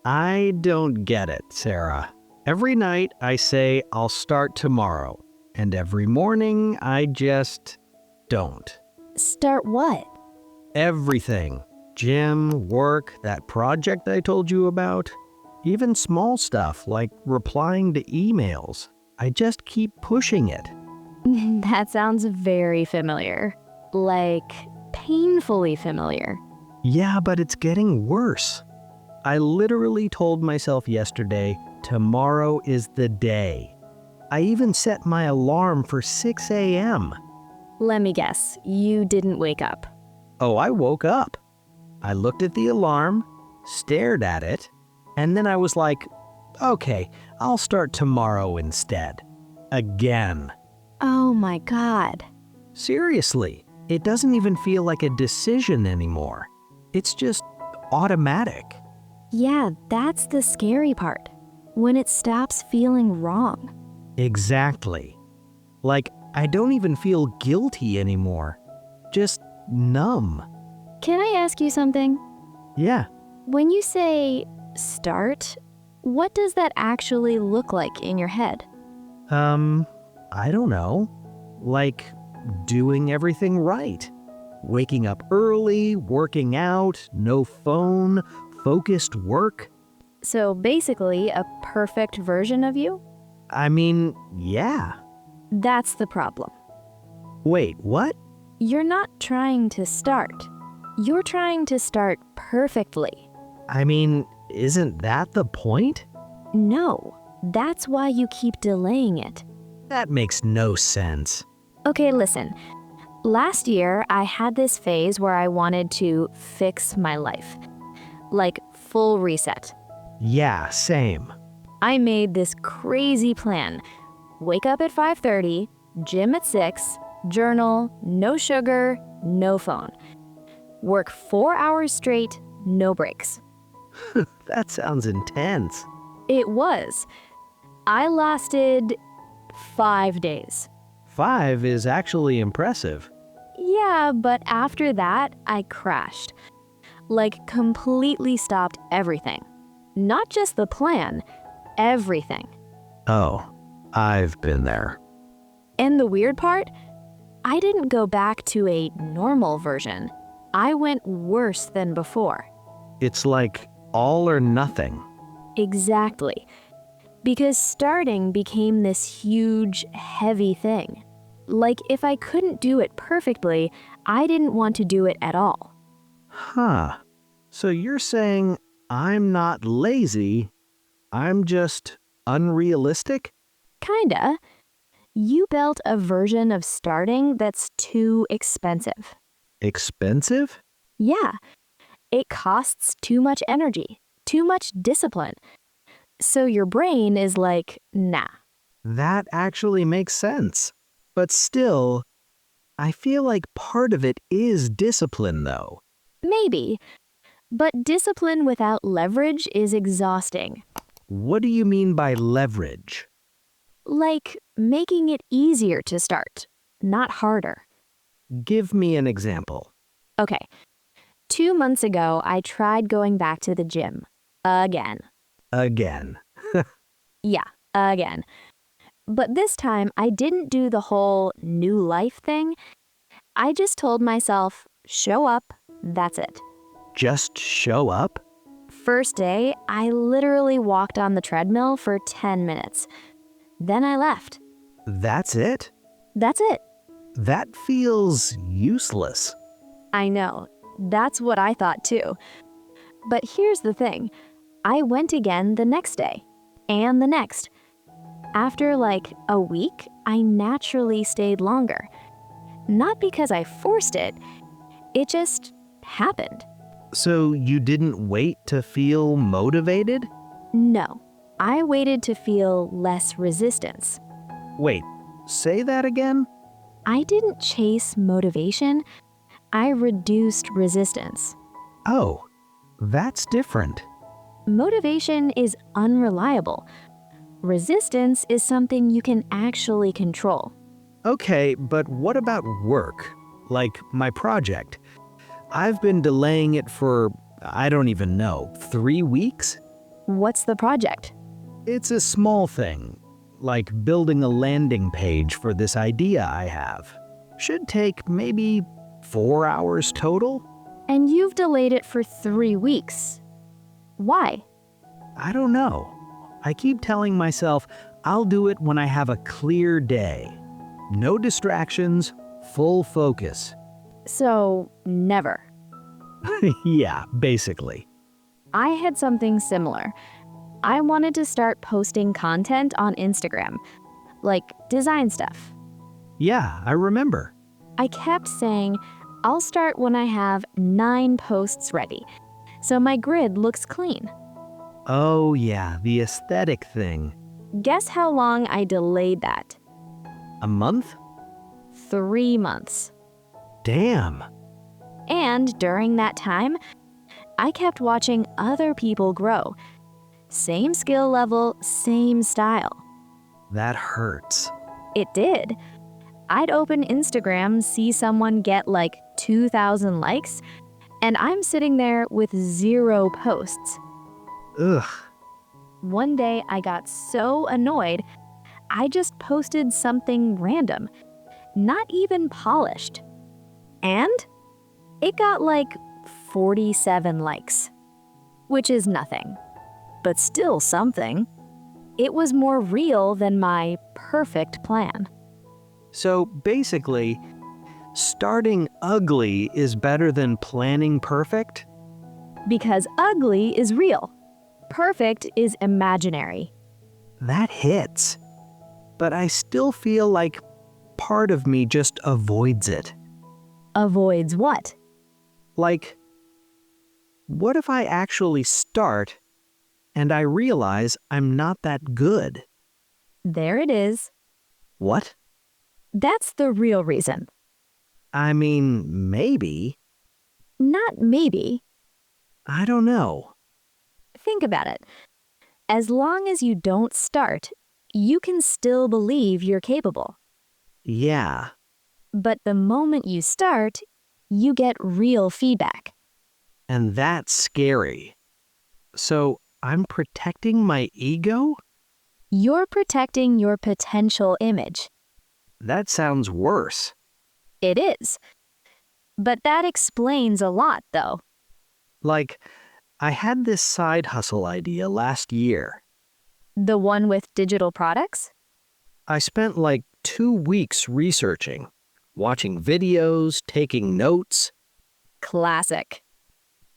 I don't get it, Sarah. Every night I say I'll start tomorrow, and every morning I just don't. Start what? Everything. Gym, work, that project I told you about. Even small stuff like replying to emails. I just keep pushing it. That sounds very familiar. Like, painfully familiar. Yeah, but it's getting worse. I literally told myself yesterday, tomorrow is the day. I even set my alarm for 6 a.m. Let me guess, you didn't wake up. Oh, I woke up. I looked at the alarm, stared at it, and then I was like, okay, I'll start tomorrow instead. Again. Oh my God. Seriously, it doesn't even feel like a decision anymore. It's just automatic. Yeah, that's the scary part. When it stops feeling wrong. Exactly. Like, I don't even feel guilty anymore. Just numb. Can I ask you something? Yeah. When you say start, what does that actually look like in your head? I don't know. Like, doing everything right. Waking up early, working out, no phone, focused work. So basically, a perfect version of you? I mean, yeah. That's the problem. Wait, what? You're not trying to start. You're trying to start perfectly. I mean, isn't that the point? No, that's why you keep delaying it. That makes no sense. Okay, listen. Last year, I had this phase where I wanted to fix my life. Like, full reset. Yeah, same. I made this crazy plan. Wake up at 5:30, gym at 6, journal, no sugar, no phone. Work 4 hours straight, no breaks. That sounds intense. It was. I lasted 5 days. 5 is actually impressive. Yeah, but after that, I crashed. Like, completely stopped everything. Not just the plan, everything. Oh, I've been there. And the weird part? I didn't go back to a normal version. I went worse than before. It's like all or nothing. Exactly. Because starting became this huge, heavy thing. Like, if I couldn't do it perfectly, I didn't want to do it at all. Huh. So you're saying I'm not lazy, I'm just unrealistic? Kinda. You built a version of starting that's too expensive. Expensive? Yeah, it costs too much energy, too much discipline. So your brain is like, nah. That actually makes sense. But still, I feel like part of it is discipline, though. Maybe. But discipline without leverage is exhausting. What do you mean by leverage? Like making it easier to start, not harder. Give me an example. Okay, 2 months ago, I tried going back to the gym. Again. Again. Yeah, again. But this time, I didn't do the whole new life thing. I just told myself, show up, that's it. Just show up? First day, I literally walked on the treadmill for 10 minutes. Then I left. That's it? That's it. That feels useless. I know. That's what I thought too. But here's the thing. I went again the next day. And the next. After like a week, I naturally stayed longer. Not because I forced it. It just happened. So you didn't wait to feel motivated? No. I waited to feel less resistance. Wait, say that again? I didn't chase motivation. I reduced resistance. Oh, that's different. Motivation is unreliable. Resistance is something you can actually control. Okay, but what about work? Like my project. I've been delaying it for, I don't even know, 3 weeks? What's the project? It's a small thing, like building a landing page for this idea I have. Should take maybe 4 hours total. And you've delayed it for 3 weeks. Why? I don't know. I keep telling myself I'll do it when I have a clear day. No distractions, full focus. So, never. Yeah, basically. I had something similar. I wanted to start posting content on Instagram, like design stuff. Yeah, I remember. I kept saying, I'll start when I have 9 posts ready, so my grid looks clean. Oh yeah, the aesthetic thing. Guess how long I delayed that? A month? 3 months. Damn. And during that time, I kept watching other people grow. Same skill level, same style. That hurts. It did. I'd open Instagram, see someone get like 2,000 likes, and I'm sitting there with 0 posts. Ugh. One day I got so annoyed, I just posted something random, not even polished. And it got like 47 likes, which is nothing, but still something. It was more real than my perfect plan. So basically, starting ugly is better than planning perfect? Because ugly is real. Perfect is imaginary. That hits. But I still feel like part of me just avoids it. Avoids what? Like, what if I actually start and I realize I'm not that good? There it is. What? That's the real reason. I mean, maybe. Not maybe. I don't know. Think about it. As long as you don't start, you can still believe you're capable. Yeah. But the moment you start, you get real feedback. And that's scary. So I'm protecting my ego? You're protecting your potential image. That sounds worse. It is. But that explains a lot, though. Like, I had this side hustle idea last year. The one with digital products? I spent like 2 weeks researching, watching videos, taking notes. Classic.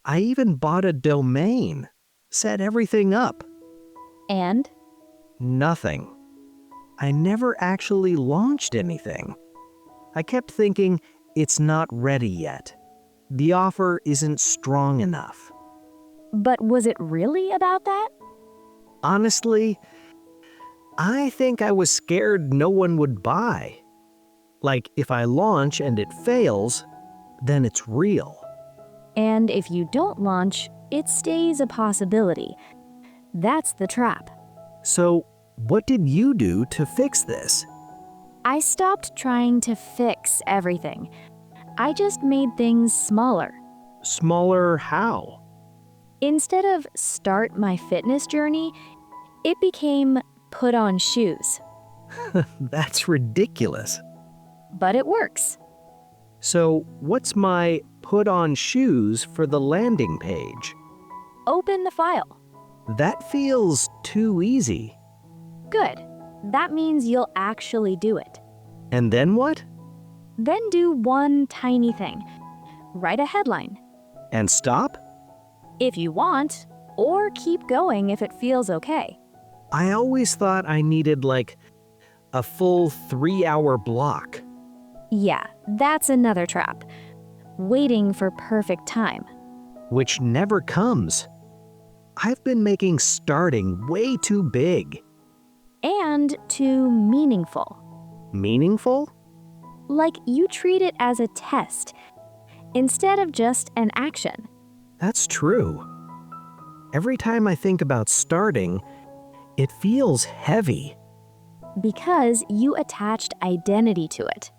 I even bought a domain, set everything up. And? Nothing. I never actually launched anything. I kept thinking, it's not ready yet. The offer isn't strong enough. But was it really about that? Honestly, I think I was scared no one would buy. Like, if I launch and it fails, then it's real. And if you don't launch, it stays a possibility. That's the trap. So, what did you do to fix this? I stopped trying to fix everything. I just made things smaller. Smaller how? Instead of start my fitness journey, it became put on shoes. That's ridiculous. But it works. So, what's my put on shoes for the landing page? Open the file. That feels too easy. Good. That means you'll actually do it. And then what? Then do one tiny thing. Write a headline. And stop? If you want, or keep going if it feels okay. I always thought I needed like a full 3-hour block. Yeah, that's another trap. Waiting for perfect time. Which never comes. I've been making starting way too big. And too meaningful. Meaningful? Like you treat it as a test, instead of just an action. That's true. Every time I think about starting, it feels heavy. Because you attached identity to it.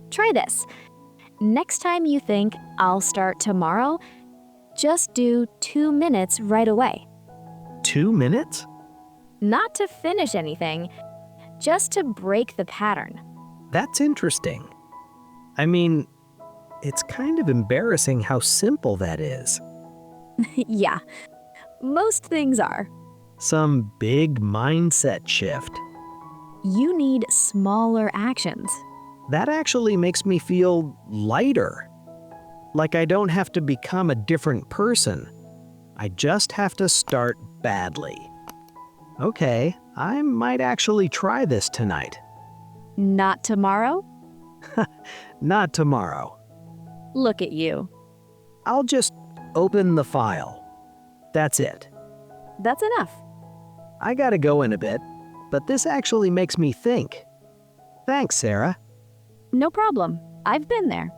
Try this. Next time you think, I'll start tomorrow, just do 2 minutes right away. 2 minutes? Not to finish anything, just to break the pattern. That's interesting. I mean, it's kind of embarrassing how simple that is. Yeah, most things are. Some big mindset shift. You need smaller actions. That actually makes me feel lighter. Like I don't have to become a different person. I just have to start badly. Okay, I might actually try this tonight. Not tomorrow? Not tomorrow. Look at you. I'll just open the file. That's it. That's enough. I gotta go in a bit, but this actually makes me think. Thanks, Sarah. No problem. I've been there.